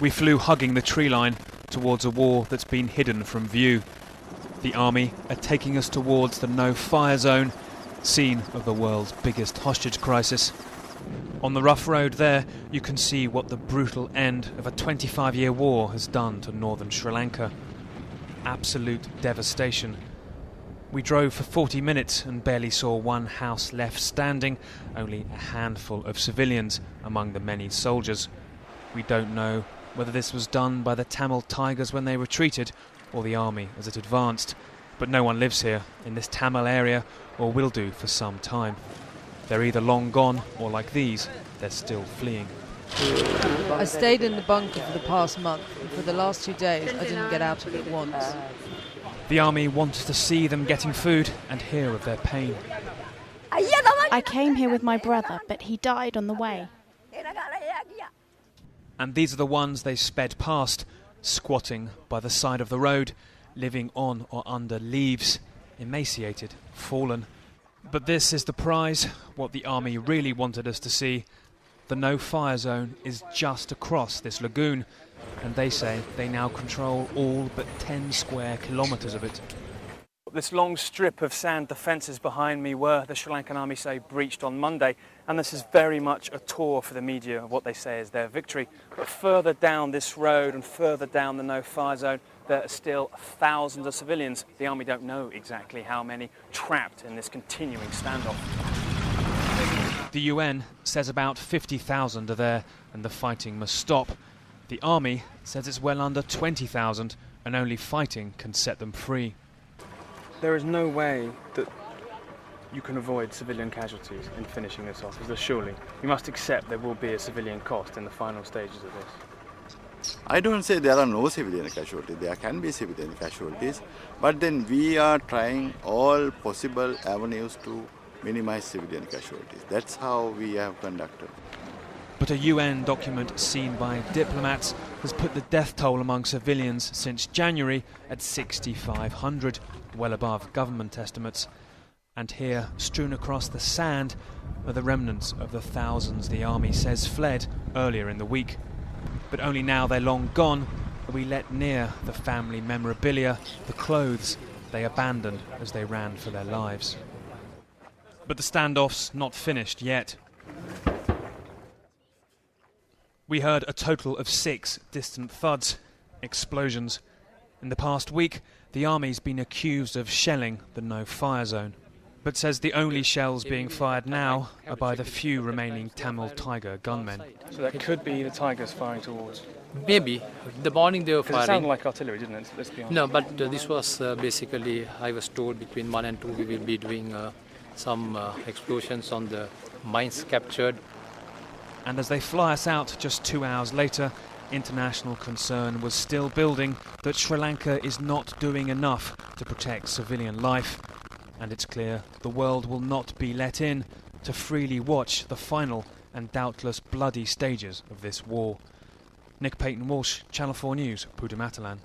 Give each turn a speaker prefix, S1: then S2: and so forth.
S1: We flew hugging the tree line towards a war that's been hidden from view. The army are taking us towards the no-fire zone, scene of the world's biggest hostage crisis. On the rough road there, you can see what the brutal end of a 25-year war has done to northern Sri Lanka. Absolute devastation. We drove for 40 minutes and barely saw one house left standing, only a handful of civilians among the many soldiers. We don't know whether this was done by the Tamil Tigers when they retreated or the army as it advanced, but no one lives here in this Tamil area or will do for some time. They're either long gone or, like these, they're still fleeing.
S2: I stayed in the bunker for the past month, and for the last 2 days I didn't get out of it once.
S1: The army wants to see them getting food and hear of their pain.
S3: I came here with my brother, but he died on the way.
S1: And these are the ones they sped past, squatting by the side of the road, living on or under leaves, emaciated, fallen. But this is the prize, what the army really wanted us to see. The no-fire zone is just across this lagoon, and they say they now control all but 10 square kilometres of it. This long strip of sand defences behind me were, the Sri Lankan army say, breached on Monday, and this is very much a tour for the media of what they say is their victory. But further down this road and further down the no-fire zone, there are still thousands of civilians. The army don't know exactly how many trapped in this continuing standoff. The UN says about 50,000 are there and the fighting must stop. The army says it's well under 20,000 and only fighting can set them free. There is no way that you can avoid civilian casualties in finishing this off, is there surely? You must accept there will be a civilian cost in the final stages of this.
S4: I don't say there are no civilian casualties. There can be civilian casualties, but then we are trying all possible avenues to minimize civilian casualties. That's how we have conducted.
S1: But a UN document seen by diplomats has put the death toll among civilians since January at 6,500, well above government estimates. And here, strewn across the sand, are the remnants of the thousands the army says fled earlier in the week. But only now they're long gone are we let near the family memorabilia, the clothes they abandoned as they ran for their lives. But the standoff's not finished yet. We heard a total of 6 distant thuds, explosions. In the past week, the army's been accused of shelling the no-fire zone, but says the only shells being fired now are by the few remaining Tamil Tiger gunmen. So that could be the Tigers firing towards?
S5: Maybe. The morning they were firing.
S1: It sounded like artillery, didn't it? Let's be honest.
S5: No, but this was basically, I was told between 1 and 2 we will be doing some explosions on the mines captured.
S1: And as they fly us out just 2 hours later, international concern was still building that Sri Lanka is not doing enough to protect civilian life. And it's clear the world will not be let in to freely watch the final and doubtless bloody stages of this war. Nick Payton-Walsh, Channel 4 News, Pudamatalan.